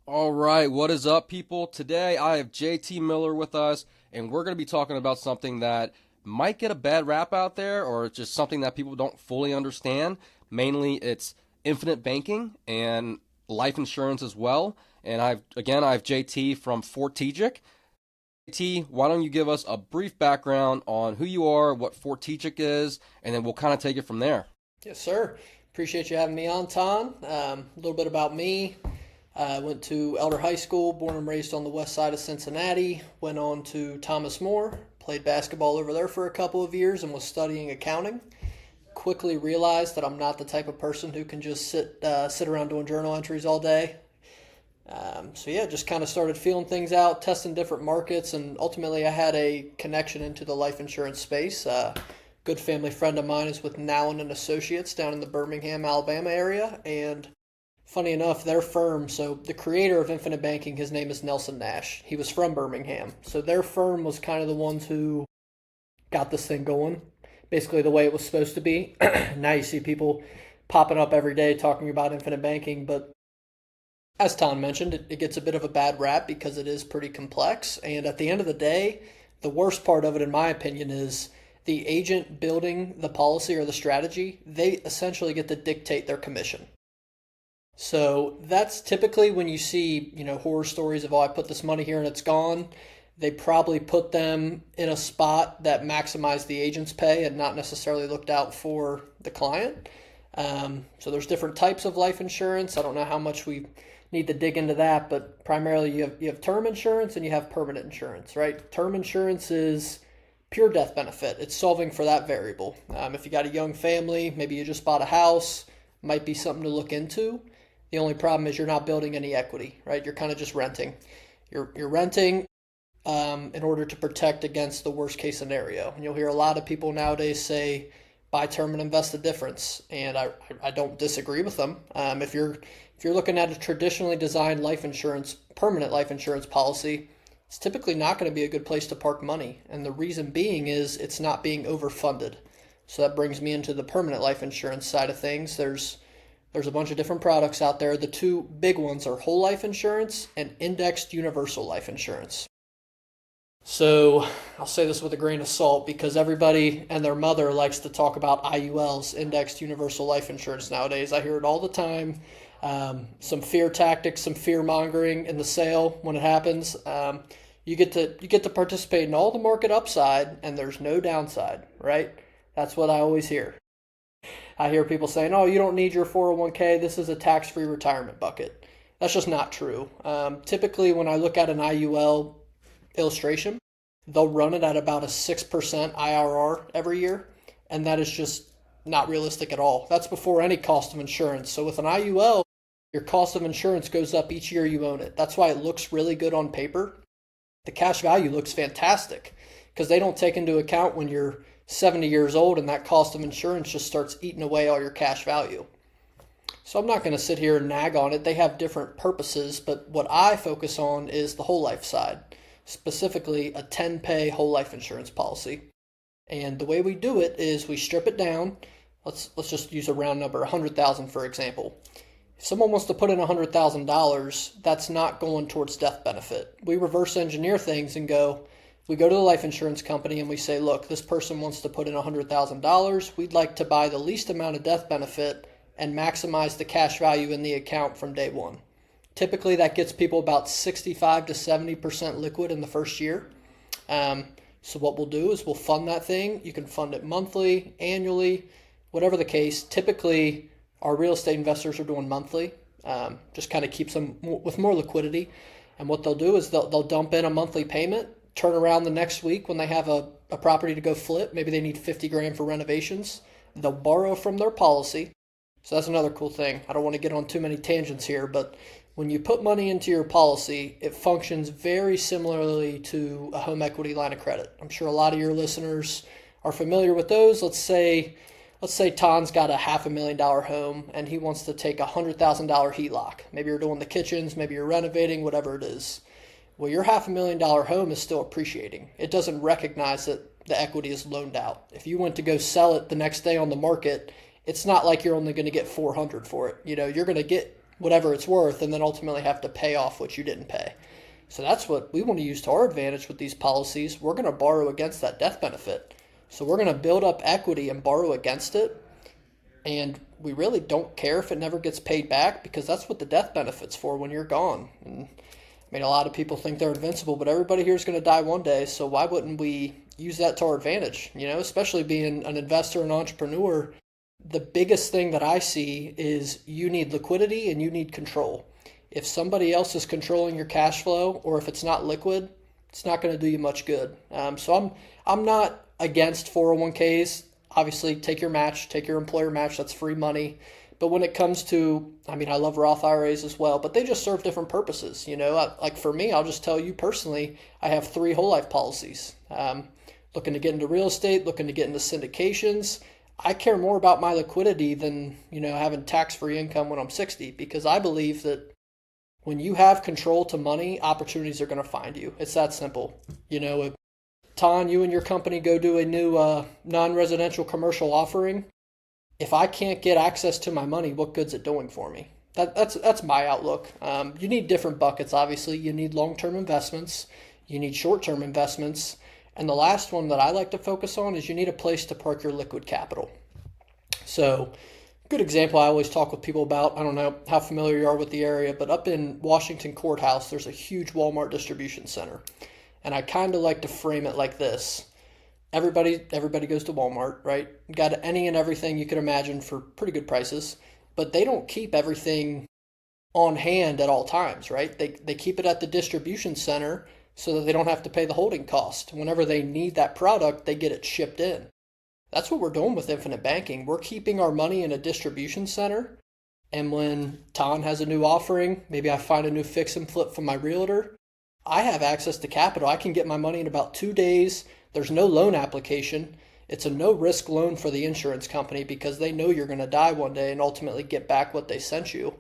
All right, what is up, people? Today I have JT Miller with us, and we're going to be talking about something that might get a bad rap out there, or just something that people don't fully understand. Mainly, it's infinite banking and life insurance as well. And I have JT from Fortegic. JT, why don't you give us a brief background on who you are, what Fortegic is, and then we'll kind of take it from there. Yes, sir. Appreciate you having me on, Ton. A little bit about me. I went to Elder High School, born and raised on the west side of Cincinnati. Went on to Thomas More, played basketball over there for a couple of years, and was studying accounting. Quickly realized that I'm not the type of person who can just sit around doing journal entries all day. Just kind of started feeling things out, testing different markets, and ultimately I had a connection into the life insurance space. Good family friend of mine is with Nowen and Associates down in the Birmingham, Alabama area, and funny enough, their firm, so the creator of Infinite Banking, his name is Nelson Nash. He was from Birmingham. So their firm was kind of the ones who got this thing going, basically the way it was supposed to be. Now you see people popping up every day talking about Infinite Banking, but as Tom mentioned, it gets a bit of a bad rap because it is pretty complex. And at the end of the day, the worst part of it, in my opinion, is the agent building the policy or the strategy, they essentially get to dictate their commission. So that's typically when you see, horror stories of, oh, I put this money here and it's gone. They probably put them in a spot that maximized the agent's pay and not necessarily looked out for the client. So there's different types of life insurance. I don't know how much we need to dig into that, but primarily you have term insurance and you have permanent insurance, right? Term insurance is pure death benefit. It's solving for that variable. If you got a young family, maybe you just bought a house, might be something to look into. The only problem is you're not building any equity, right? You're kind of just renting. You're renting in order to protect against the worst case scenario. And you'll hear a lot of people nowadays say, buy term and invest the difference. And I don't disagree with them. If you're looking at a traditionally designed life insurance, permanent life insurance policy, it's typically not going to be a good place to park money. And the reason being is it's not being overfunded. So that brings me into the permanent life insurance side of things. There's a bunch of different products out there. The two big ones are whole life insurance and indexed universal life insurance. So I'll say this with a grain of salt because everybody and their mother likes to talk about IULs, indexed universal life insurance nowadays. I hear it all the time. Some fear tactics, some fear mongering in the sale when it happens. You get to participate in all the market upside and there's no downside, right? That's what I always hear. I hear people saying, oh, you don't need your 401k. This is a tax-free retirement bucket. That's just not true. Typically, when I look at an IUL illustration, they'll run it at about a 6% IRR every year, and that is just not realistic at all. That's before any cost of insurance. So with an IUL, your cost of insurance goes up each year you own it. That's why it looks really good on paper. The cash value looks fantastic because they don't take into account when you're 70 years old and that cost of insurance just starts eating away all your cash value. So I'm not going to sit here and nag on it. They have different purposes, but what I focus on is the whole life side, specifically a 10-pay whole life insurance policy. And the way we do it is we strip it down. Let's just use a round number, 100,000 for example. If someone wants to put in $100,000, that's not going towards death benefit. We reverse engineer things and we go to the life insurance company and we say, look, this person wants to put in $100,000. We'd like to buy the least amount of death benefit and maximize the cash value in the account from day one. Typically, that gets people about 65 to 70% liquid in the first year. So what we'll do is we'll fund that thing. You can fund it monthly, annually, whatever the case. Typically, our real estate investors are doing monthly. Just kind of keeps them with more liquidity. And what they'll do is they'll dump in a monthly payment, turn around the next week when they have a property to go flip. Maybe they need 50 grand for renovations. They'll borrow from their policy. So that's another cool thing. I don't want to get on too many tangents here, but when you put money into your policy, it functions very similarly to a home equity line of credit. I'm sure a lot of your listeners are familiar with those. Let's say Ton's got a $500,000 home and he wants to take a $100,000 HELOC. Maybe you're doing the kitchens, maybe you're renovating, whatever it is. Well, your $500,000 home is still appreciating. It doesn't recognize that the equity is loaned out. If you went to go sell it the next day on the market, it's not like you're only going to get 400 for it. You're going to get whatever it's worth, and then ultimately have to pay off what you didn't pay. So that's what we want to use to our advantage with these policies. We're going to borrow against that death benefit. So we're going to build up equity and borrow against it. And we really don't care if it never gets paid back, because that's what the death benefit's for when you're gone. And I mean, a lot of people think they're invincible, but everybody here is going to die one day. So why wouldn't we use that to our advantage? You know, especially being an investor and entrepreneur, the biggest thing that I see is you need liquidity and you need control. If somebody else is controlling your cash flow, or if it's not liquid, it's not going to do you much good. So I'm not against 401ks. Obviously, take your match, take your employer match. That's free money. But when it comes to, I mean, I love Roth IRAs as well, but they just serve different purposes. You know, like for me, I'll just tell you personally, I have 3 whole life policies. Looking to get into real estate, looking to get into syndications. I care more about my liquidity than, you know, having tax-free income when I'm 60, because I believe that when you have control to money, opportunities are going to find you. It's that simple. You know, if Ton, you and your company go do a new non-residential commercial offering, if I can't get access to my money, what good's it doing for me? That's my outlook. You need different buckets, obviously. You need long-term investments. You need short-term investments. And the last one that I like to focus on is you need a place to park your liquid capital. So, good example I always talk with people about, I don't know how familiar you are with the area, but up in Washington Courthouse, there's a huge Walmart distribution center. And I kind of like to frame it like this. Everybody goes to Walmart, right? Got any and everything you could imagine for pretty good prices, but they don't keep everything on hand at all times, right? They keep it at the distribution center so that they don't have to pay the holding cost. Whenever they need that product, they get it shipped in. That's what we're doing with infinite banking. We're keeping our money in a distribution center, and when Ton has a new offering, maybe I find a new fix and flip from my realtor, I have access to capital. I can get my money in about 2 days. There's no loan application. It's a no-risk loan for the insurance company because they know you're going to die one day and ultimately get back what they sent you.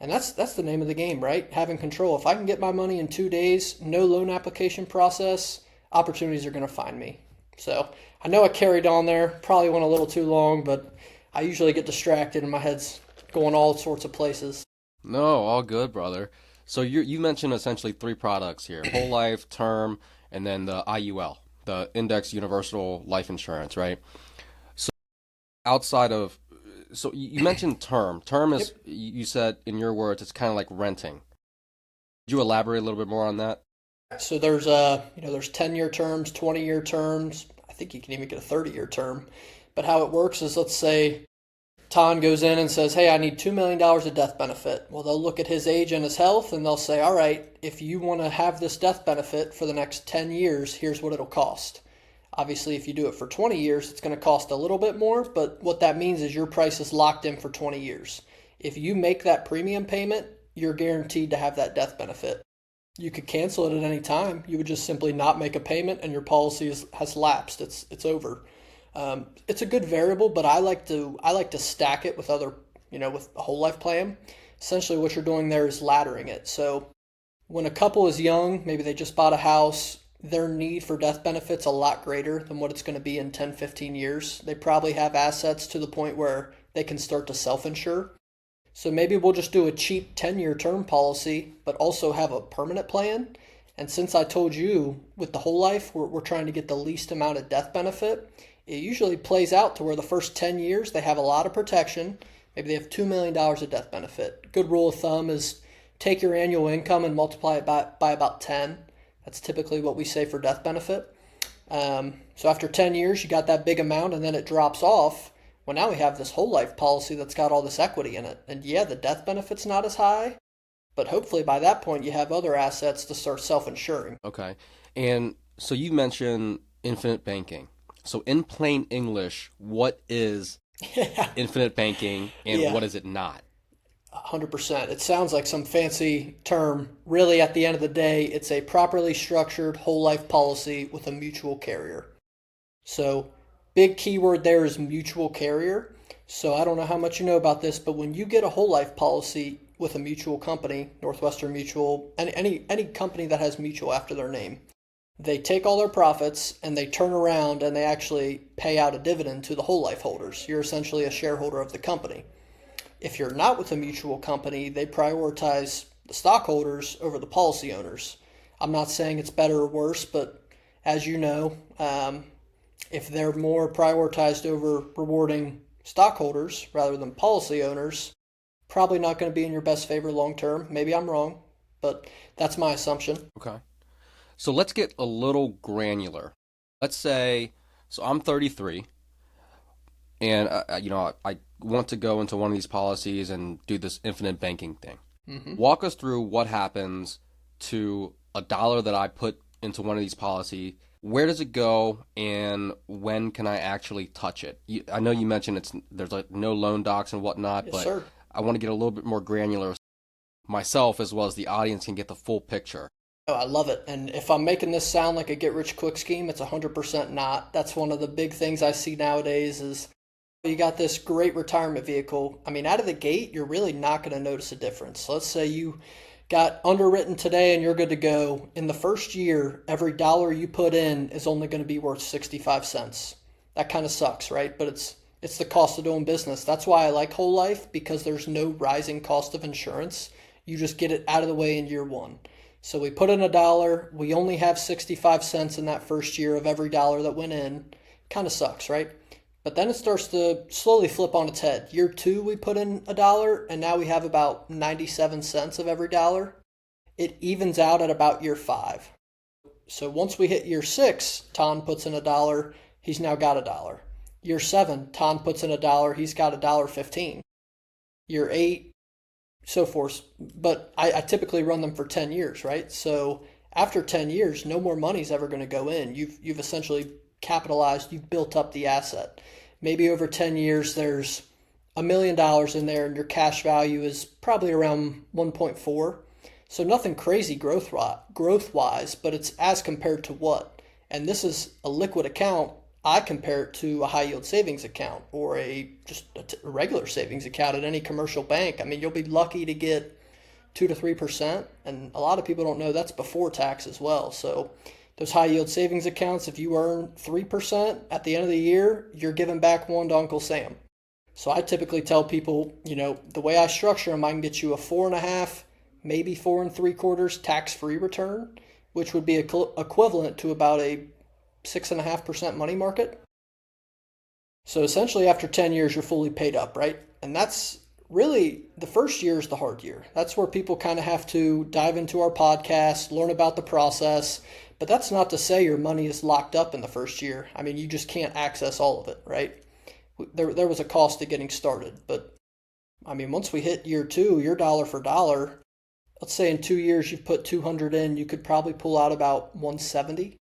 And that's the name of the game, right? Having control. If I can get my money in 2 days, no loan application process, opportunities are going to find me. So I know I carried on there, probably went a little too long, but I usually get distracted and my head's going all sorts of places. No, all good, brother. So you mentioned essentially 3 products here: whole life, term, and then the IUL, the Index Universal Life Insurance, right? So outside of, so you mentioned term. Term is, Yep. you said in your words, it's kind of like renting. Could you elaborate a little bit more on that? So there's there's 10-year terms, 20-year terms. I think you can even get a 30-year term. But how it works is, let's say Ton goes in and says, hey, I need $2 million of death benefit. Well, they'll look at his age and his health, and they'll say, all right, if you want to have this death benefit for the next 10 years, here's what it'll cost. Obviously, if you do it for 20 years, it's going to cost a little bit more, but what that means is your price is locked in for 20 years. If you make that premium payment, you're guaranteed to have that death benefit. You could cancel it at any time. You would just simply not make a payment and your policy has lapsed. It's over. It's a good variable, but I like to stack it with other, with a whole life plan. Essentially what you're doing there is laddering it. So when a couple is young, maybe they just bought a house, their need for death benefits a lot greater than what it's going to be in 10, 15 years. They probably have assets to the point where they can start to self-insure. So maybe we'll just do a cheap 10-year term policy, but also have a permanent plan. And since I told you with the whole life, we're trying to get the least amount of death benefit, it usually plays out to where the first 10 years they have a lot of protection. Maybe they have $2 million of death benefit. Good rule of thumb is take your annual income and multiply it by about 10. That's typically what we say for death benefit. So after 10 years, you got that big amount and then it drops off. Well, now we have this whole life policy that's got all this equity in it. And yeah, the death benefit's not as high, but hopefully by that point you have other assets to start self-insuring. Okay. And so you mentioned infinite banking. So in plain English, what is infinite banking and what is it not? 100%. It sounds like some fancy term. Really, at the end of the day, it's a properly structured whole life policy with a mutual carrier. So big keyword there is mutual carrier. So I don't know how much you know about this, but when you get a whole life policy with a mutual company, Northwestern Mutual, any company that has mutual after their name, they take all their profits and they turn around and they actually pay out a dividend to the whole life holders. You're essentially a shareholder of the company. If you're not with a mutual company, they prioritize the stockholders over the policy owners. I'm not saying it's better or worse, but as you know, if they're more prioritized over rewarding stockholders rather than policy owners, probably not going to be in your best favor long term. Maybe I'm wrong, but that's my assumption. Okay. So let's get a little granular. Let's say, so I'm 33, and I want to go into one of these policies and do this infinite banking thing. Walk us through what happens to a dollar that I put into one of these policies. Where does it go, and when can I actually touch it? I know you mentioned there's like no loan docs and whatnot, Yes, but sir. I want to get a little bit more granular. Myself as well as the audience can get the full picture. Oh, I love it. And if I'm making this sound like a get-rich-quick scheme, it's 100% not. That's one of the big things I see nowadays is you got this great retirement vehicle. I mean, out of the gate, you're really not going to notice a difference. Let's say you got underwritten today and you're good to go. In the first year, every dollar you put in is only going to be worth 65 cents. That kind of sucks, right? But it's the cost of doing business. That's why I like whole life, because there's no rising cost of insurance. You just get it out of the way in year one. So we put in a dollar. We only have 65 cents in that first year of every dollar that went in. Kind of sucks, right? But then it starts to slowly flip on its head. Year two, we put in a dollar, and now we have about 97 cents of every dollar. It evens out at about year five. So once we hit year six, Ton puts in a dollar. He's now got a dollar. Year seven, Ton puts in a dollar. He's got $1.15. Year eight, so forth. But I typically run them for 10 years, right? So after 10 years, no more money's ever going to go in. You've essentially capitalized, you've built up the asset. Maybe over 10 years, there's $1 million in there, and your cash value is probably around 1.4. So nothing crazy growth-wise, but it's as compared to what? And this is a liquid account. I compare it to a high-yield savings account or just a regular savings account at any commercial bank. I mean, you'll be lucky to get 2 to 3%, and a lot of people don't know that's before tax as well. So those high-yield savings accounts, if you earn 3% at the end of the year, you're giving back one to Uncle Sam. So I typically tell people, the way I structure them, I can get you a 4.5%, maybe 4.75% tax-free return, which would be equivalent to about a 6.5% money market. So essentially after 10 years, you're fully paid up, right? And that's really the first year is the hard year. That's where people kind of have to dive into our podcast, learn about the process. But that's not to say your money is locked up in the first year. I mean, you just can't access all of it, right? There was a cost to getting started. But I mean, once we hit year two, you're dollar for dollar. Let's say in 2 years you've put 200 in, you could probably pull out about 170.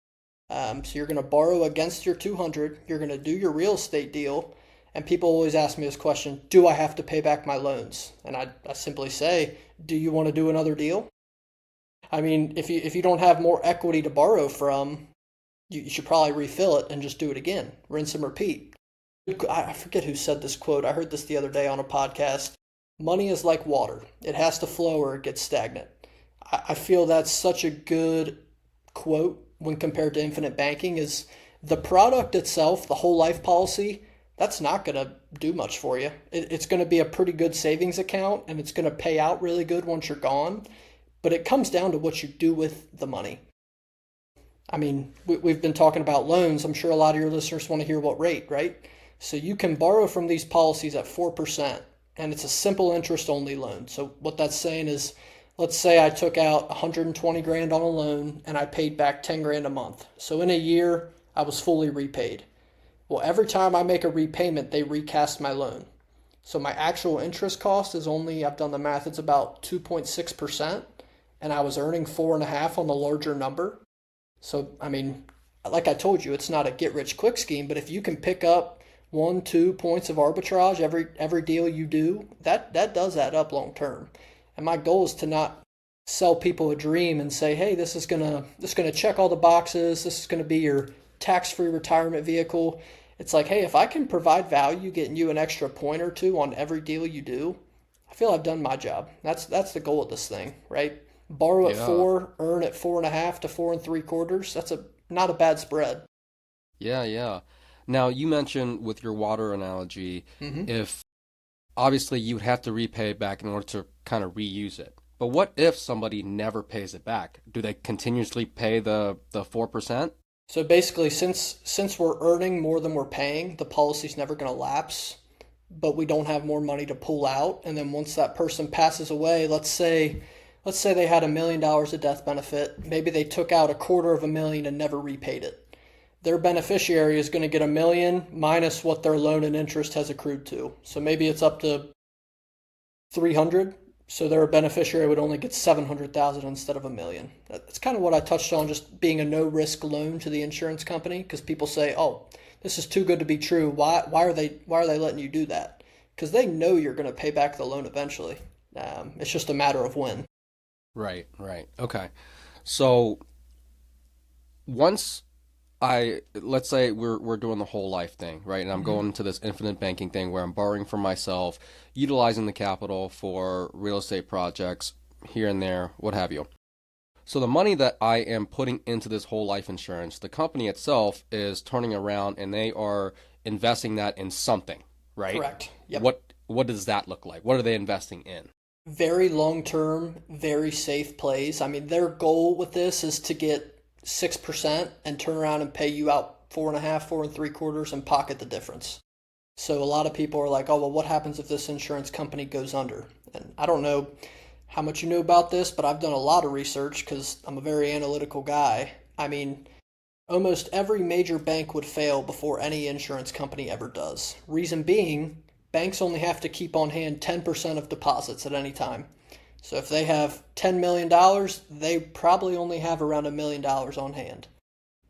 So you're going to borrow against your 200. You're going to do your real estate deal. And people always ask me this question, do I have to pay back my loans? And I simply say, do you want to do another deal? I mean, if you don't have more equity to borrow from, you should probably refill it and just do it again. Rinse and repeat. I forget who said this quote. I heard this the other day on a podcast. Money is like water. It has to flow or it gets stagnant. I feel that's such a good quote when compared to infinite banking. Is the product itself, the whole life policy, that's not going to do much for you. It's going to be a pretty good savings account, and it's going to pay out really good once you're gone. But it comes down to what you do with the money. I mean, we've been talking about loans. I'm sure a lot of your listeners want to hear what rate, right? So you can borrow from these policies at 4%, and it's a simple interest-only loan. So what that's saying is, let's say I took out 120 grand on a loan and I paid back 10 grand a month. So in a year, I was fully repaid. Well, every time I make a repayment, they recast my loan. So my actual interest cost is only, I've done the math, it's about 2.6%, and I was earning 4.5% on the larger number. So, I mean, like I told you, it's not a get-rich-quick scheme, but if you can pick up 1-2 points of arbitrage every deal you do, that does add up long term. And my goal is to not sell people a dream and say, hey, this is gonna check all the boxes. This is gonna be your tax-free retirement vehicle. It's like, hey, if I can provide value, getting you an extra point or two on every deal you do, I feel I've done my job. That's the goal of this thing, right? Borrow at 4, earn at 4.5 to 4.75. That's not a bad spread. Yeah. Now, you mentioned with your water analogy, if obviously you would have to repay it back in order to kind of reuse it. But what if somebody never pays it back? Do they continuously pay the 4%? So basically, since we're earning more than we're paying, the policy's never going to lapse, but we don't have more money to pull out. And then once that person passes away, let's say they had $1 million of death benefit. Maybe they took out $250,000 and never repaid it. Their beneficiary is going to get $1 million minus what their loan and interest has accrued to. So maybe it's up to 300. So their beneficiary would only get 700,000 instead of $1 million. That's kind of what I touched on, just being a no risk loan to the insurance company, because people say, "Oh, this is too good to be true. Why are they letting you do that?" Because they know you're going to pay back the loan eventually. It's just a matter of when. Right, right. Okay. So once let's say we're doing the whole life thing, right? And I'm going into this infinite banking thing where I'm borrowing from myself, utilizing the capital for real estate projects here and there, what have you. So the money that I am putting into this whole life insurance, the company itself is turning around and they are investing that in something, right? Correct. Yep. What does that look like? What are they investing in? Very long term, very safe plays. I mean, their goal with this is to get 6% and turn around and pay you out 4.5, 4 3/4 and pocket the difference. So a lot of people are like, "Oh, well, what happens if this insurance company goes under?" And I don't know how much you know about this, but I've done a lot of research because I'm a very analytical guy. I mean, almost every major bank would fail before any insurance company ever does. Reason being, banks only have to keep on hand 10% of deposits at any time. So if they have $10 million, they probably only have around $1 million on hand.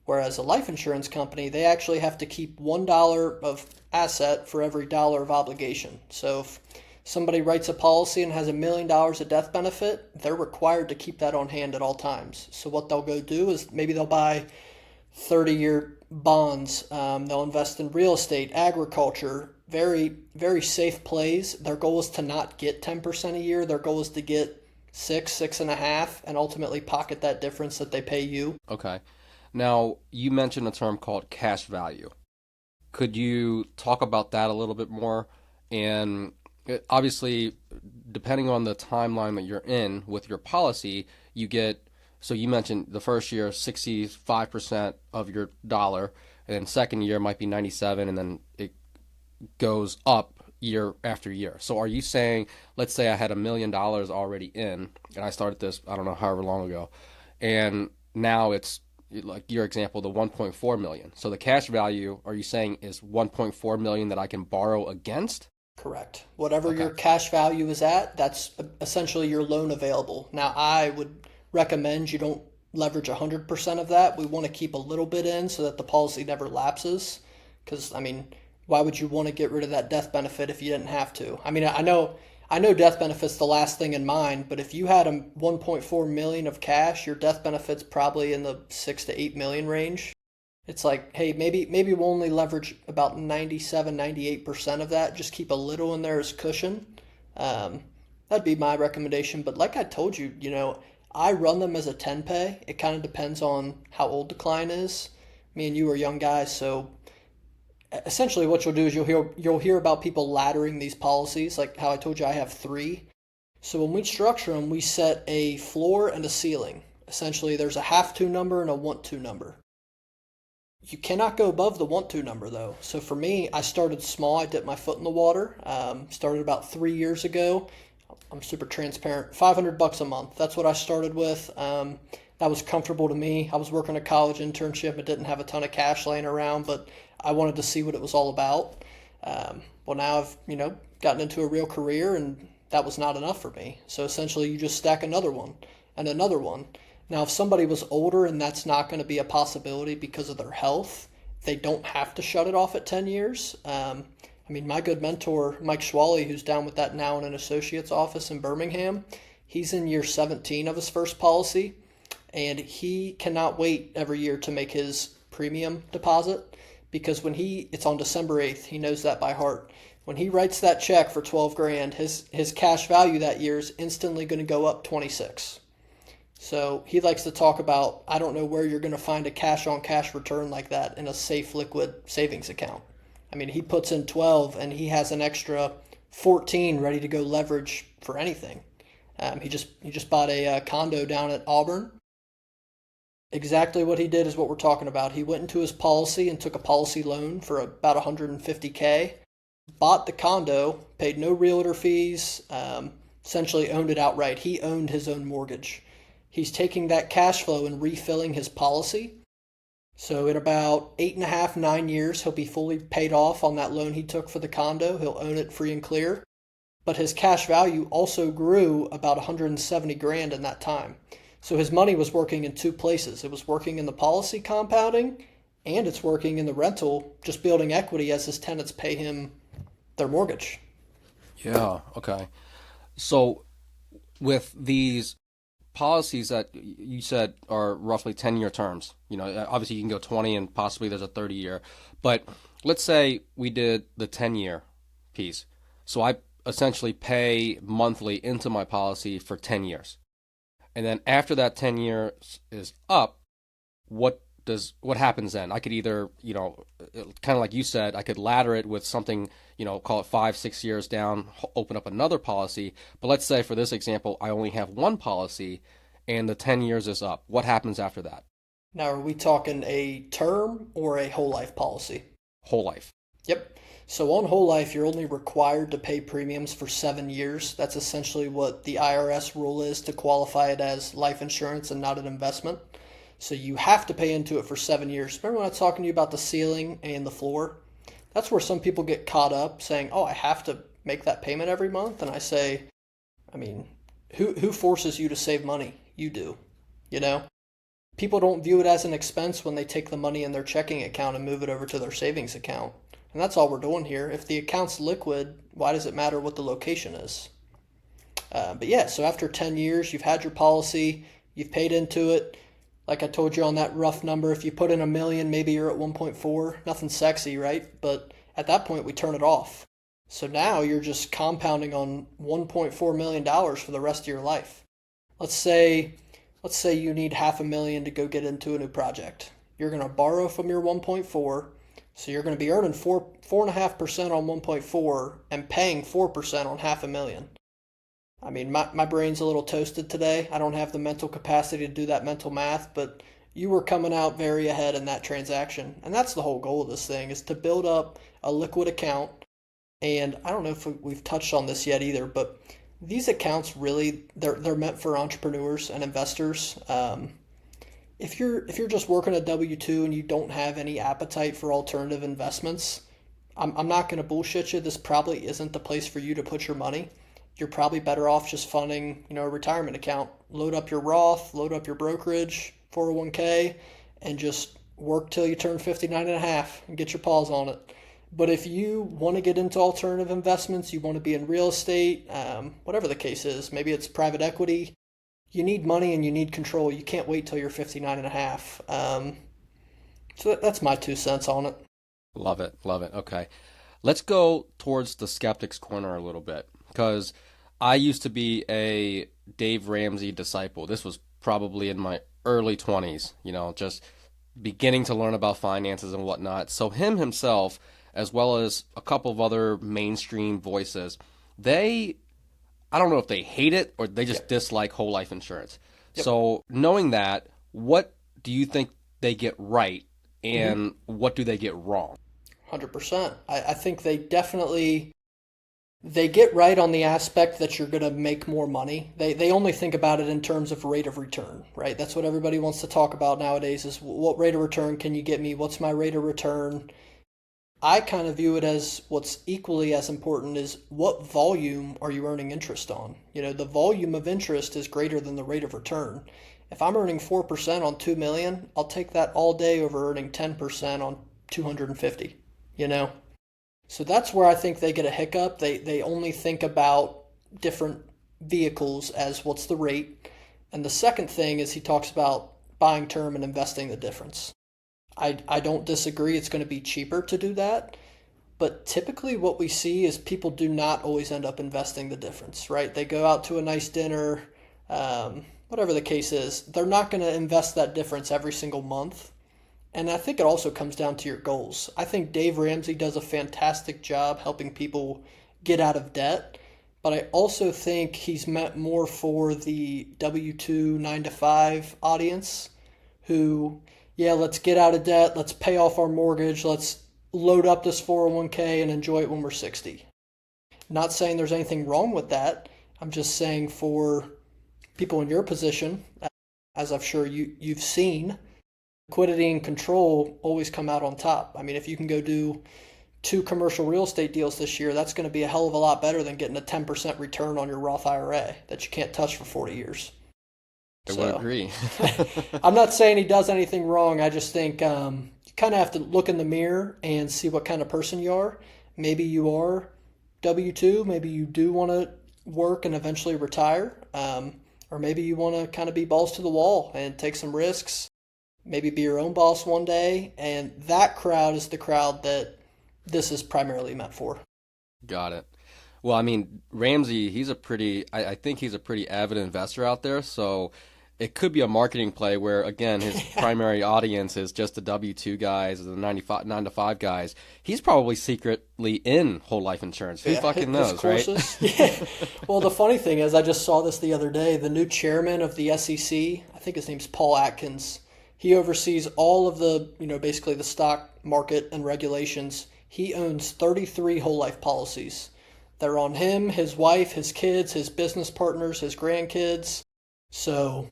Whereas a life insurance company, they actually have to keep $1 of asset for every dollar of obligation. So if somebody writes a policy and has $1 million of death benefit, they're required to keep that on hand at all times. So what they'll go do is maybe they'll buy 30-year bonds. They'll invest in real estate, agriculture, very, very safe plays. Their goal is to not get 10% a year. Their goal is to get 6.5, and ultimately pocket that difference that they pay you. Okay. Now, you mentioned a term called cash value. Could you talk about that a little bit more? And obviously, depending on the timeline that you're in with your policy, you get, so you mentioned the first year, 65% of your dollar, and then second year might be 97, and then it goes up year after year. So are you saying, let's say I had $1 million already in, and I started this, I don't know, however long ago, and now it's, like your example, the 1.4 million. So the cash value, are you saying, is 1.4 million that I can borrow against? Correct. Whatever Okay. your cash value is at, that's essentially your loan available. Now, I would recommend you don't leverage 100% of that. We want to keep a little bit in so that the policy never lapses. Because, I mean, why would you want to get rid of that death benefit if you didn't have to? I mean, I know death benefit's the last thing in mind, but if you had a 1.4 million of cash, your death benefit's probably in the 6 to 8 million range. It's like, hey, maybe we'll only leverage about 97, 98% of that. Just keep a little in there as cushion. That'd be my recommendation. But like I told you, I run them as a 10 pay. It kind of depends on how old the client is. Me and you are young guys, so essentially what you'll do is you'll hear about people laddering these policies, like how I told you I have 3. So when we structure them, we set a floor and a ceiling. Essentially, there's a have to number and a want to number. You cannot go above the want to number though. So for me, I started small. I dipped my foot in the water. Started about 3 years ago. I'm super transparent. $500 a month. That's what I started with. That was comfortable to me. I was working a college internship. I didn't have a ton of cash laying around, but I wanted to see what it was all about. Well, now I've gotten into a real career, and that was not enough for me. So essentially, you just stack another one and another one. Now, if somebody was older and that's not going to be a possibility because of their health, they don't have to shut it off at 10 years. I mean, my good mentor, Mike Schwally, who's down with that now in an associate's office in Birmingham, he's in year 17 of his first policy, and he cannot wait every year to make his premium deposit because it's on December 8th, he knows that by heart. When he writes that check for 12 grand, his cash value that year is instantly going to go up 26. So he likes to talk about, I don't know where you're going to find a cash on cash return like that in a safe liquid savings account. I mean, he puts in 12 and he has an extra 14, ready to go leverage for anything. He just bought a condo down at Auburn. Exactly what he did is what we're talking about. He went into his policy and took a policy loan for about 150K, bought the condo, paid no realtor fees, essentially owned it outright. He owned his own mortgage. He's taking that cash flow and refilling his policy. So in about 8.5, 9 years, he'll be fully paid off on that loan he took for the condo. He'll own it free and clear. But his cash value also grew about 170 grand in that time. So his money was working in two places. It was working in the policy compounding, and it's working in the rental, just building equity as his tenants pay him their mortgage. Yeah, okay. So with these policies that you said are roughly 10-year terms, obviously you can go 20 and possibly there's a 30-year, but let's say we did the 10-year piece. So I essentially pay monthly into my policy for 10 years. And then after that 10 years is up, what happens then? I could either, kind of like you said, I could ladder it with something, call it 5-6 years down, open up another policy. But let's say for this example, I only have one policy and the 10 years is up. What happens after that? Now, are we talking a term or a whole life policy? Whole life. Yep. So on whole life, you're only required to pay premiums for 7 years. That's essentially what the IRS rule is to qualify it as life insurance and not an investment. So you have to pay into it for 7 years. Remember when I was talking to you about the ceiling and the floor? That's where some people get caught up saying, oh, I have to make that payment every month. And I say, who forces you to save money? You do, People don't view it as an expense when they take the money in their checking account and move it over to their savings account. And that's all we're doing here. If the account's liquid, why does it matter what the location is? But yeah, so after 10 years, you've had your policy, you've paid into it. Like I told you on that rough number, if you put in $1 million, maybe you're at 1.4. Nothing sexy, right? But at that point, we turn it off. So now you're just compounding on $1.4 million for the rest of your life. Let's say you need $500,000 to go get into a new project. You're going to borrow from your 1.4. So you're going to be earning 4.5% on 1.4 and paying 4% on $500,000. My brain's a little toasted today. I don't have the mental capacity to do that mental math, but you were coming out very ahead in that transaction. And that's the whole goal of this thing, is to build up a liquid account. And I don't know if we've touched on this yet either, but these accounts really, they're meant for entrepreneurs and investors. If you're just working a W-2 and you don't have any appetite for alternative investments, I'm not going to bullshit you. This probably isn't the place for you to put your money. You're probably better off just funding, a retirement account. Load up your Roth, load up your brokerage, 401k, and just work till you turn 59 and a half and get your paws on it. But if you want to get into alternative investments, you want to be in real estate, whatever the case is, maybe it's private equity, you need money and you need control. You can't wait till you're 59 and a half. So that's my 2 cents on it. Love it. Okay. Let's go towards the skeptic's corner a little bit, because I used to be a Dave Ramsey disciple. This was probably in my early 20s, just beginning to learn about finances and whatnot. So him himself, as well as a couple of other mainstream voices, I don't know if they hate it or they just dislike whole life insurance. Yep. So knowing that, what do you think they get right and what do they get wrong? 100%. I think they get right on the aspect that you're going to make more money. They only think about it in terms of rate of return, right? That's what everybody wants to talk about nowadays, is what rate of return can you get me? What's my rate of return? I kind of view it as what's equally as important is what volume are you earning interest on? The volume of interest is greater than the rate of return. If I'm earning 4% on $2 million, I'll take that all day over earning 10% on 250, So that's where I think they get a hiccup. They only think about different vehicles as what's the rate. And the second thing is he talks about buying term and investing the difference. I don't disagree. It's going to be cheaper to do that. But typically what we see is people do not always end up investing the difference, right? They go out to a nice dinner, whatever the case is. They're not going to invest that difference every single month. And I think it also comes down to your goals. I think Dave Ramsey does a fantastic job helping people get out of debt. But I also think he's meant more for the W-2 9 to 5 audience who, yeah, let's get out of debt, let's pay off our mortgage, let's load up this 401k and enjoy it when we're 60. Not saying there's anything wrong with that. I'm just saying for people in your position, as I'm sure you've seen, liquidity and control always come out on top. I mean, if you can go do 2 commercial real estate deals this year, that's going to be a hell of a lot better than getting a 10% return on your Roth IRA that you can't touch for 40 years. I would agree. I'm not saying he does anything wrong. I just think you kind of have to look in the mirror and see what kind of person you are. Maybe you are W-2. Maybe you do want to work and eventually retire. Or maybe you want to kind of be balls to the wall and take some risks. Maybe be your own boss one day. And that crowd is the crowd that this is primarily meant for. Got it. Well, I mean, Ramsey, I think he's a pretty avid investor out there. So it could be a marketing play where, again, his primary audience is just the W-2 guys, the 9 to 5 guys. He's probably secretly in whole life insurance. Who fucking knows, right? Yeah. Well, the funny thing is, I just saw this the other day. The new chairman of the SEC, I think his name's Paul Atkins. He oversees all of the, basically the stock market and regulations. He owns 33 whole life policies. They're on him, his wife, his kids, his business partners, his grandkids. So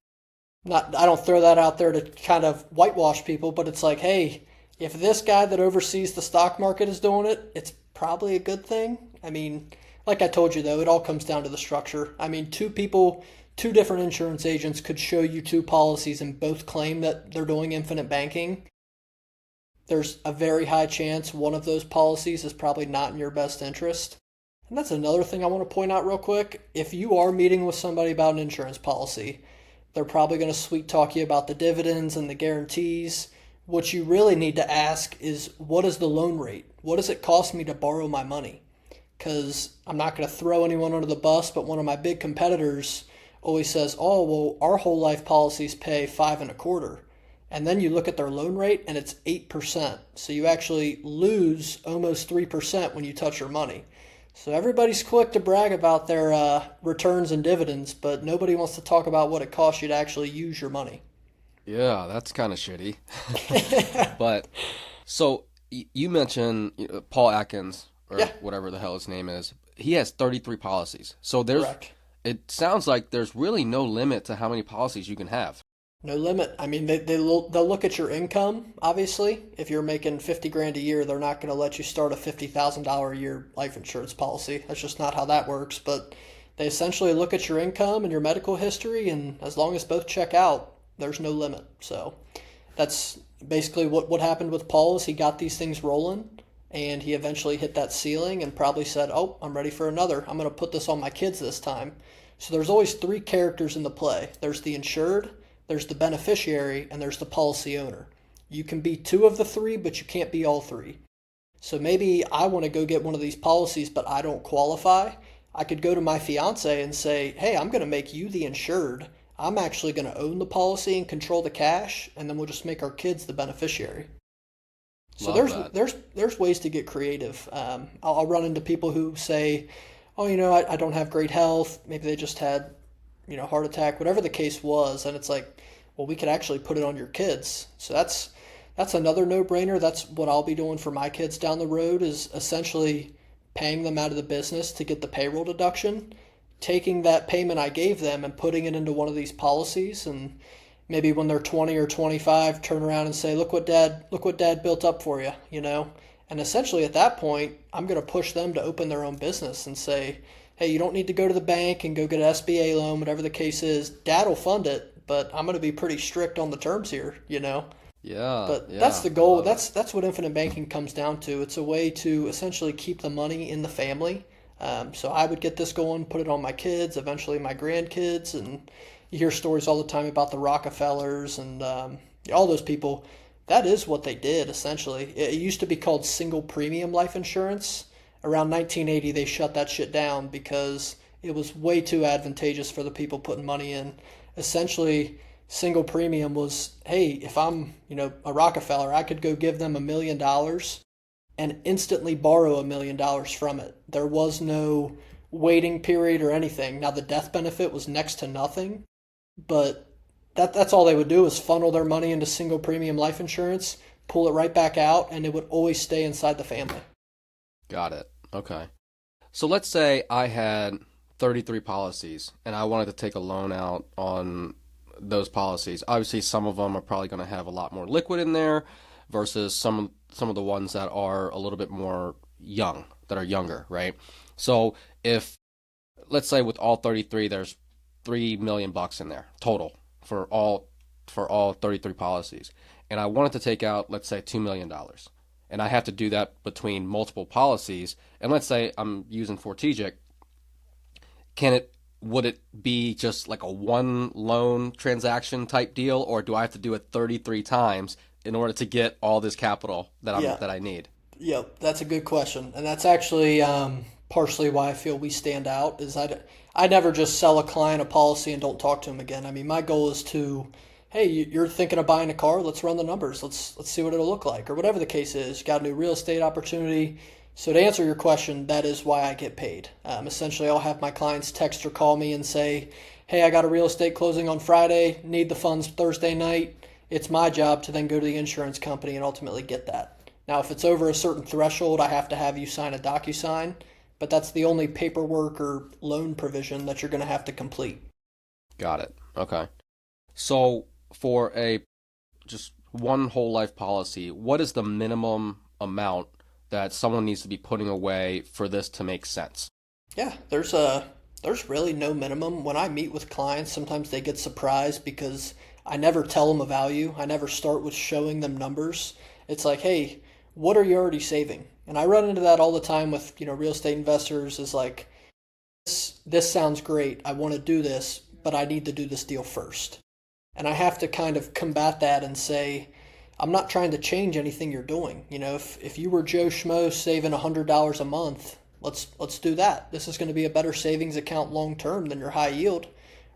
I don't throw that out there to kind of whitewash people, but it's like, hey, if this guy that oversees the stock market is doing it, it's probably a good thing. I mean, like I told you, though, it all comes down to the structure. I mean, 2 different insurance agents could show you 2 policies and both claim that they're doing infinite banking. There's a very high chance one of those policies is probably not in your best interest. And that's another thing I want to point out real quick. If you are meeting with somebody about an insurance policy, they're probably going to sweet talk you about the dividends and the guarantees. What you really need to ask is, what is the loan rate? What does it cost me to borrow my money? Because I'm not going to throw anyone under the bus, but one of my big competitors always says, oh, well, our whole life policies pay 5.25%. And then you look at their loan rate and it's 8%. So you actually lose almost 3% when you touch your money. So everybody's quick to brag about their returns and dividends, but nobody wants to talk about what it costs you to actually use your money. Yeah, that's kind of shitty. But so you mentioned Paul Atkins or whatever the hell his name is. He has 33 policies. So Correct. It sounds like there's really no limit to how many policies you can have. No limit. I mean, they'll look at your income, obviously. If you're making $50,000 a year, they're not going to let you start a $50,000 a year life insurance policy. That's just not how that works. But they essentially look at your income and your medical history, and as long as both check out, there's no limit. So that's basically what happened with Paul is he got these things rolling, and he eventually hit that ceiling and probably said, oh, I'm ready for another. I'm going to put this on my kids this time. So there's always 3 characters in the play. There's the insured, there's the beneficiary, and there's the policy owner. You can be 2 of the 3, but you can't be all 3. So maybe I want to go get one of these policies, but I don't qualify. I could go to my fiance and say, hey, I'm going to make you the insured. I'm actually going to own the policy and control the cash, and then we'll just make our kids the beneficiary. So there's ways to get creative. I'll run into people who say, oh, I don't have great health. Maybe they just had heart attack, whatever the case was. And it's like, well, we could actually put it on your kids. So that's another no-brainer. That's what I'll be doing for my kids down the road is essentially paying them out of the business to get the payroll deduction, taking that payment I gave them and putting it into one of these policies. And maybe when they're 20 or 25, turn around and say, look what dad built up for you, And essentially at that point, I'm going to push them to open their own business and say, hey, you don't need to go to the bank and go get an SBA loan, whatever the case is. Dad will fund it, but I'm going to be pretty strict on the terms here, Yeah. But that's the goal. That's what infinite banking comes down to. It's a way to essentially keep the money in the family. So I would get this going, put it on my kids, eventually my grandkids, and you hear stories all the time about the Rockefellers and all those people. That is what they did, essentially. It used to be called single premium life insurance. Around 1980, they shut that shit down because it was way too advantageous for the people putting money in. Essentially, single premium was, hey, if I'm, a Rockefeller, I could go give them $1 million and instantly borrow $1 million from it. There was no waiting period or anything. Now the death benefit was next to nothing, but that's all they would do is funnel their money into single premium life insurance, pull it right back out, and it would always stay inside the family. Got it. Okay. So let's say I had 33 policies and I wanted to take a loan out on those policies. Obviously, some of them are probably going to have a lot more liquid in there versus some of the ones that are a little bit more young, that are younger, right? So if, let's say with all 33, there's 3 million bucks in there total for all 33 policies, and I wanted to take out, let's say, $2 million, and I have to do that between multiple policies, and let's say I'm using Fortegic, would it be just like a one loan transaction type deal, or do I have to do it 33 times in order to get all this capital Yeah, that I need? yep, that's a good question, and that's actually partially why I feel we stand out. I never just sell a client a policy and don't talk to him again. I mean, my goal is to, hey, you're thinking of buying a car? Let's run the numbers. Let's see what it'll look like, or whatever the case is. You got a new real estate opportunity. So to answer your question, that is why I get paid. Essentially, I'll have my clients text or call me and say, hey, I got a real estate closing on Friday, need the funds Thursday night. It's my job to then go to the insurance company and ultimately get that. Now, if it's over a certain threshold, I have to have you sign a DocuSign, but that's the only paperwork or loan provision that you're going to have to complete. Got it. Okay. So for a just one whole life policy, what is the minimum amount that someone needs to be putting away for this to make sense? Yeah, there's really no minimum. When I meet with clients, sometimes they get surprised because I never tell them a value. I never start with showing them numbers. It's like, hey, what are you already saving? And I run into that all the time with, real estate investors is like, this sounds great. I want to do this, but I need to do this deal first. And I have to kind of combat that and say, I'm not trying to change anything you're doing. If you were Joe Schmo saving $100 a month, let's do that. This is going to be a better savings account long term than your high yield.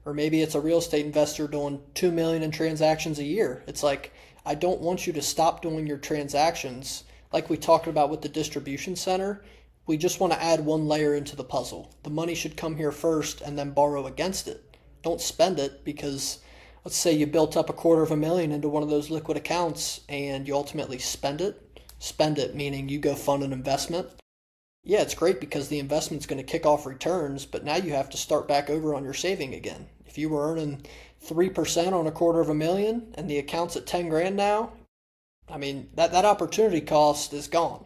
Or maybe it's a real estate investor doing 2 million in transactions a year. It's like, I don't want you to stop doing your transactions. Like we talked about with the distribution center, we just want to add one layer into the puzzle. The money should come here first and then borrow against it. Don't spend it because let's say you built up $250,000 into one of those liquid accounts and you ultimately spend it. Spend it meaning you go fund an investment. Yeah, it's great because the investment's going to kick off returns, but now you have to start back over on your saving again. If you were earning 3% on $250,000 and the account's at 10 grand now, I mean, that opportunity cost is gone.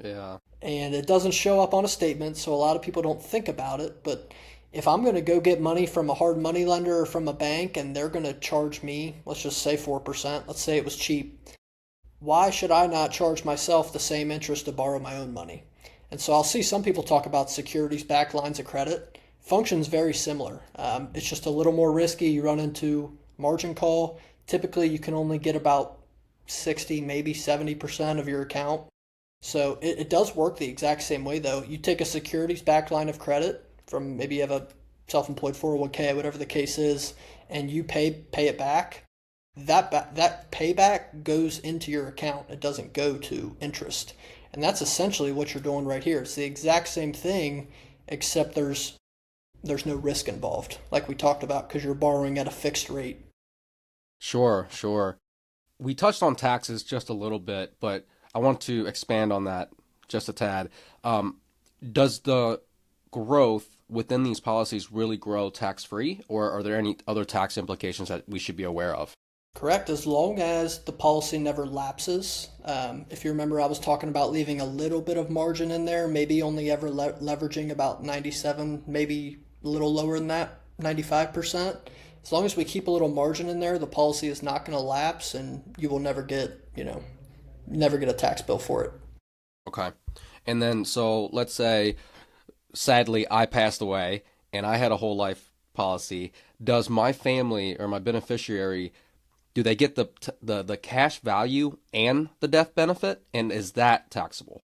Yeah. And it doesn't show up on a statement, so a lot of people don't think about it. But if I'm going to go get money from a hard money lender or from a bank and they're going to charge me, let's just say 4%, let's say it was cheap, why should I not charge myself the same interest to borrow my own money? And so I'll see some people talk about securities-backed lines of credit. Functions very similar. It's just a little more risky. You run into margin call. Typically, you can only get about 60, maybe 70% of your account. So it does work the exact same way, though. You take a securities-backed line of credit from maybe you have a self-employed 401k, whatever the case is, and you pay it back. That payback goes into your account. It doesn't go to interest. And that's essentially what you're doing right here. It's the exact same thing, except there's no risk involved, like we talked about, because you're borrowing at a fixed rate. Sure, sure. We touched on taxes just a little bit, but I want to expand on that just a tad. Does the growth within these policies really grow tax-free, or are there any other tax implications that we should be aware of? Correct, as long as the policy never lapses. If you remember, I was talking about leaving a little bit of margin in there, maybe only ever leveraging about 97, maybe a little lower than that, 95%. As long as we keep a little margin in there, the policy is not going to lapse and you will never get, never get a tax bill for it. Okay. And then, so let's say, sadly, I passed away and I had a whole life policy. Does my family or my beneficiary, do they get the cash value and the death benefit? And is that taxable?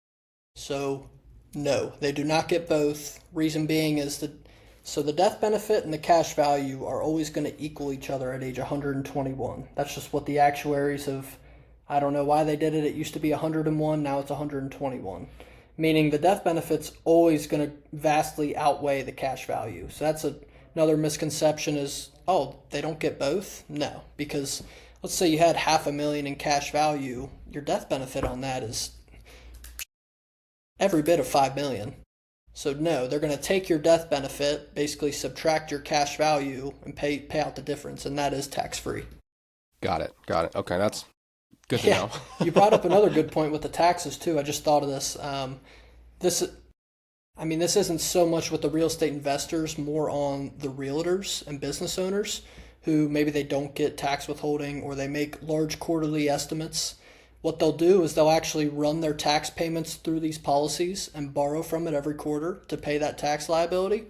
So, no, they do not get both. Reason being is the death benefit and the cash value are always going to equal each other at age 121. That's just what the actuaries have I don't know why they did it. It used to be 101, now it's 121. Meaning the death benefit's always going to vastly outweigh the cash value. So that's another misconception is, oh, they don't get both? No, because let's say you had $500,000 in cash value, your death benefit on that is every bit of $5 million. So no, they're going to take your death benefit, basically subtract your cash value, and pay out the difference, and that is tax free. Got it. Got it. Okay, that's good to know. You brought up another good point with the taxes too. I just thought of this. This isn't so much with the real estate investors, more on the realtors and business owners who maybe they don't get tax withholding or they make large quarterly estimates. What they'll do is they'll actually run their tax payments through these policies and borrow from it every quarter to pay that tax liability.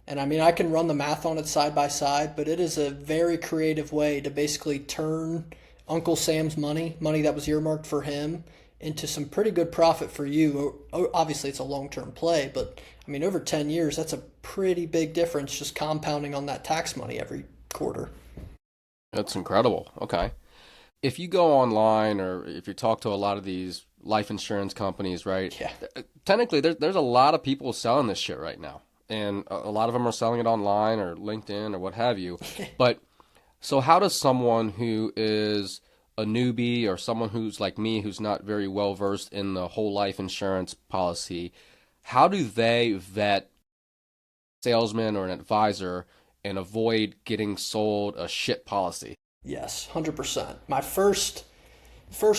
And I can run the math on it side by side, but it is a very creative way to basically turn Uncle Sam's money that was earmarked for him, into some pretty good profit for you. Obviously, it's a long-term play, but over 10 years, that's a pretty big difference just compounding on that tax money every quarter. That's incredible. Okay. If you go online or if you talk to a lot of these life insurance companies, right? Yeah. Technically, there's a lot of people selling this shit right now. And a lot of them are selling it online or LinkedIn or what have you. But so how does someone who is a newbie or someone who's like me, who's not very well versed in the whole life insurance policy, how do they vet salesman or an advisor and avoid getting sold a shit policy? Yes, 100%. My first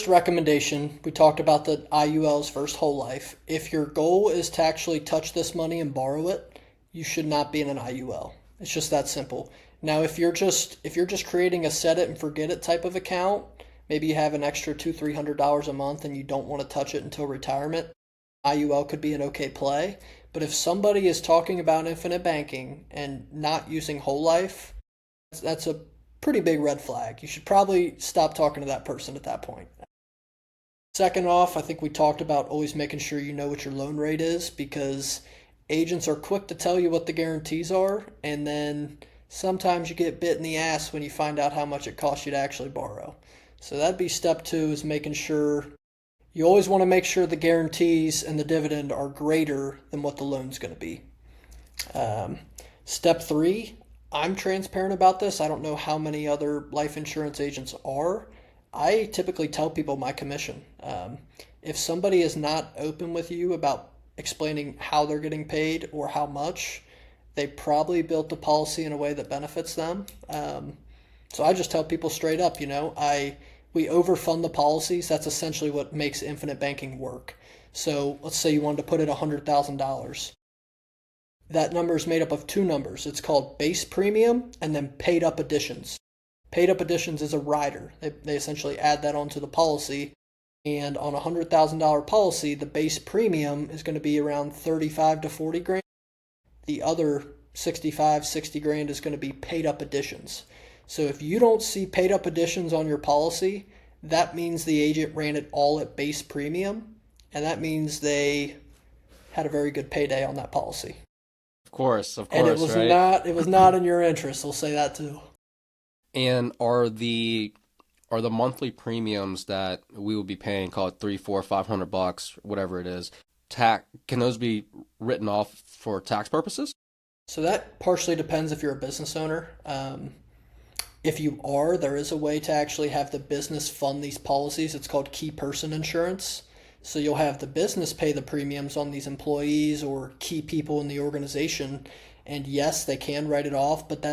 recommendation, we talked about the IULs first whole life. If your goal is to actually touch this money and borrow it, you should not be in an IUL. It's just that simple. Now, if you're just creating a set it and forget it type of account, maybe you have an extra $200-$300 a month and you don't want to touch it until retirement, IUL could be an okay play. But if somebody is talking about infinite banking and not using whole life, that's a pretty big red flag. You should probably stop talking to that person at that point. Second off, I think we talked about always making sure you know what your loan rate is, because agents are quick to tell you what the guarantees are, and then sometimes you get bit in the ass when you find out how much it costs you to actually borrow. So that'd be step 2, is making sure you always want to make sure the guarantees and the dividend are greater than what the loan's going to be. Step 3, I'm transparent about this. I don't know how many other life insurance agents are. I typically tell people my commission. If somebody is not open with you about explaining how they're getting paid or how much, they probably built the policy in a way that benefits them. So I just tell people straight up, we overfund the policies. That's essentially what makes infinite banking work. So let's say you wanted to put in $100,000. That number is made up of 2 numbers. It's called base premium and then paid up additions. Paid up additions is a rider. They essentially add that onto the policy. And on a $100,000 policy, the base premium is going to be around 35 to 40 grand. The other 65, 60 grand is going to be paid up additions. So if you don't see paid up additions on your policy, that means the agent ran it all at base premium, and that means they had a very good payday on that policy. Of course, and it was right? It was not in your interest. We'll say that too. And are the monthly premiums that we will be paying, call it $300, $400, $500, whatever it is, can those be written off for tax purposes? So that partially depends if you're a business owner. If you are, there is a way to actually have the business fund these policies. It's called key person insurance. So you'll have the business pay the premiums on these employees or key people in the organization. And yes, they can write it off, but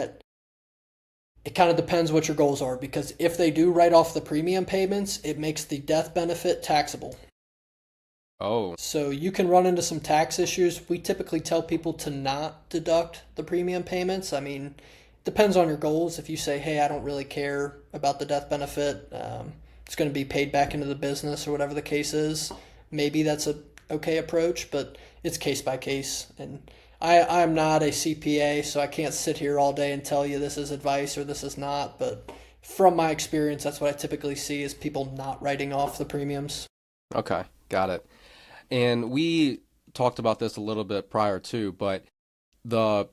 it kind of depends what your goals are, because if they do write off the premium payments, it makes the death benefit taxable. Oh. So you can run into some tax issues. We typically tell people to not deduct the premium payments. Depends on your goals. If you say, hey, I don't really care about the death benefit, it's going to be paid back into the business or whatever the case is, maybe that's a okay approach, but it's case by case. And I'm not a CPA, so I can't sit here all day and tell you this is advice or this is not, but from my experience, that's what I typically see is people not writing off the premiums. Okay, got it. And we talked about this a little bit prior too, but the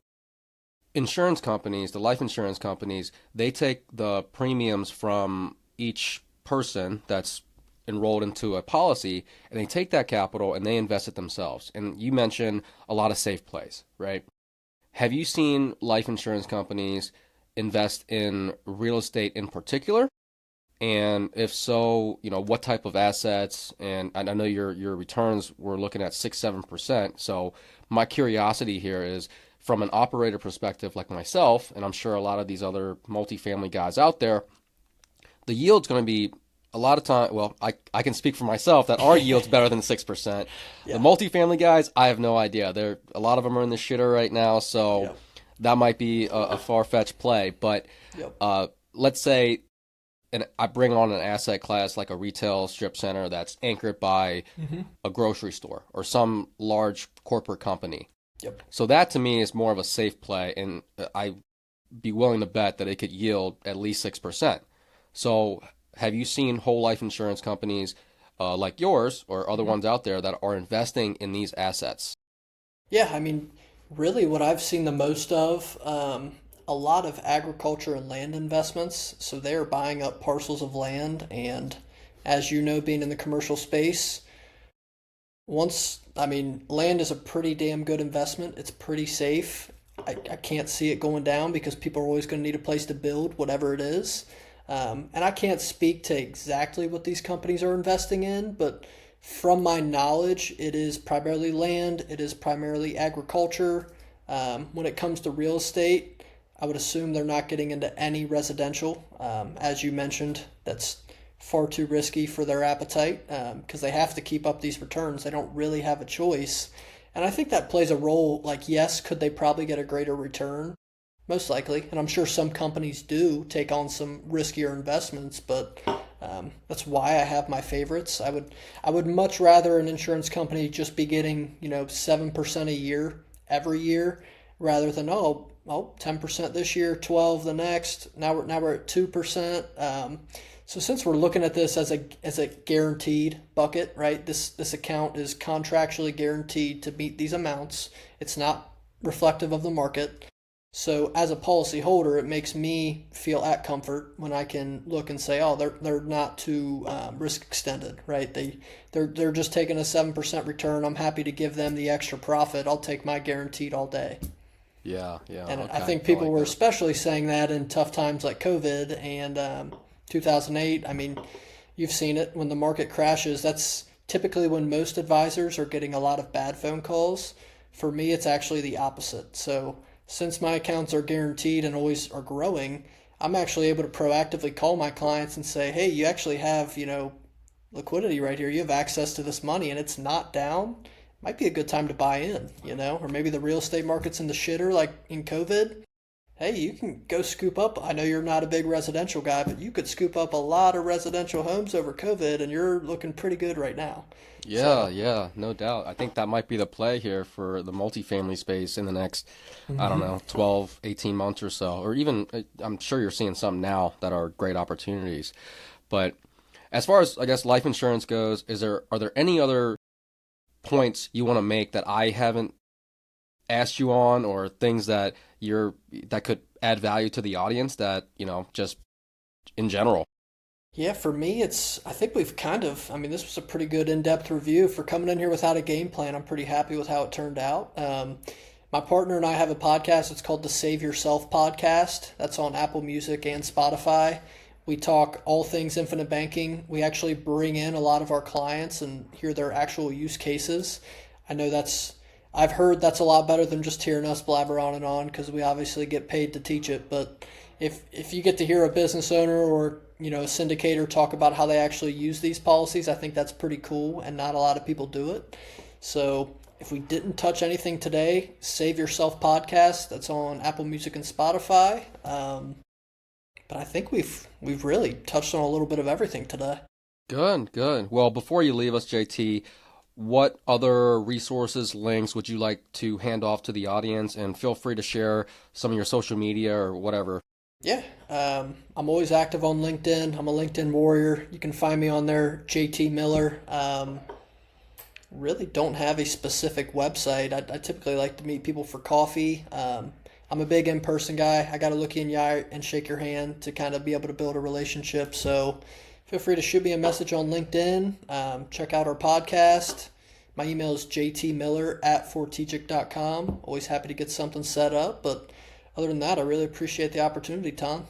insurance companies, the life insurance companies, they take the premiums from each person that's enrolled into a policy, and they take that capital and they invest it themselves. And you mentioned a lot of safe plays, right? Have you seen life insurance companies invest in real estate in particular? And if so, what type of assets? And I know your returns were looking at 6-7%. So my curiosity here is from an operator perspective like myself, and I'm sure a lot of these other multifamily guys out there, the yield's going to be a lot of time. Well, I can speak for myself that our yield's better than 6%. Yeah. The multifamily guys, I have no idea. A lot of them are in the shitter right now, so that might be a far-fetched play. But let's say I bring on an asset class like a retail strip center that's anchored by a grocery store or some large corporate company. Yep. So that to me is more of a safe play, and I'd be willing to bet that it could yield at least 6%. So have you seen whole life insurance companies like yours or other ones out there that are investing in these assets? Yeah, I mean, really what I've seen the most of, a lot of agriculture and land investments. So they're buying up parcels of land. And as you know, being in the commercial space, land is a pretty damn good investment. It's pretty safe. I can't see it going down because people are always going to need a place to build, whatever it is. And I can't speak to exactly what these companies are investing in, but from my knowledge, it is primarily land. It is primarily agriculture. When it comes to real estate, I would assume they're not getting into any residential. As you mentioned, that's far too risky for their appetite because they have to keep up these returns. They don't really have a choice. And I think that plays a role. Like, yes, could they probably get a greater return? Most likely. And I'm sure some companies do take on some riskier investments, but that's why I have my favorites. I would much rather an insurance company just be getting 7% a year every year rather than 10% this year, 12 the next. Now we're at 2%. So since we're looking at this as a guaranteed bucket, right? This account is contractually guaranteed to meet these amounts. It's not reflective of the market. So as a policy holder, it makes me feel at comfort when I can look and say, oh, they're not too risk extended, right? They're just taking a 7% return. I'm happy to give them the extra profit. I'll take my guaranteed all day. Yeah. And okay. I think people were especially saying that in tough times like COVID and 2008. I mean, you've seen it when the market crashes. That's typically when most advisors are getting a lot of bad phone calls. For me, it's actually the opposite. So since my accounts are guaranteed and always are growing, I'm actually able to proactively call my clients and say, hey, you actually have, liquidity right here. You have access to this money and it's not down. Might be a good time to buy in, or maybe the real estate market's in the shitter like in COVID. Hey, you can go scoop up. I know you're not a big residential guy, but you could scoop up a lot of residential homes over COVID and you're looking pretty good right now. Yeah, no doubt. I think that might be the play here for the multifamily space in the next, I don't know, 12, 18 months or so. Or even, I'm sure you're seeing some now that are great opportunities. But as far as, I guess, life insurance goes, are there any other points you want to make that I haven't asked you on, or things that could add value to the audience that, just in general? Yeah, for me, I think we've this was a pretty good in-depth review. For coming in here without a game plan, I'm pretty happy with how it turned out. My partner and I have a podcast. It's called the Save Yourself Podcast. That's on Apple Music and Spotify. We talk all things infinite banking. We actually bring in a lot of our clients and hear their actual use cases. I know I've heard that's a lot better than just hearing us blabber on and on because we obviously get paid to teach it. But if you get to hear a business owner or a syndicator talk about how they actually use these policies, I think that's pretty cool, and not a lot of people do it. So if we didn't touch anything today, Save Yourself Podcast. That's on Apple Music and Spotify. But I think we've really touched on a little bit of everything today. Good. Well, before you leave us, JT, what other resources, links would you like to hand off to the audience? And feel free to share some of your social media or whatever. Yeah, I'm always active on LinkedIn. I'm a LinkedIn warrior. You can find me on there, JT Miller. Really don't have a specific website. I typically like to meet people for coffee. I'm a big in-person guy. I got to look you in the eye and shake your hand to kind of be able to build a relationship. So feel free to shoot me a message on LinkedIn. Check out our podcast. My email is jtmiller@fortegic.com. Always happy to get something set up. But other than that, I really appreciate the opportunity, Tom.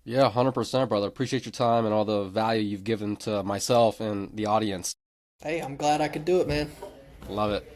Yeah, 100%, brother. Appreciate your time and all the value you've given to myself and the audience. Hey, I'm glad I could do it, man. Love it.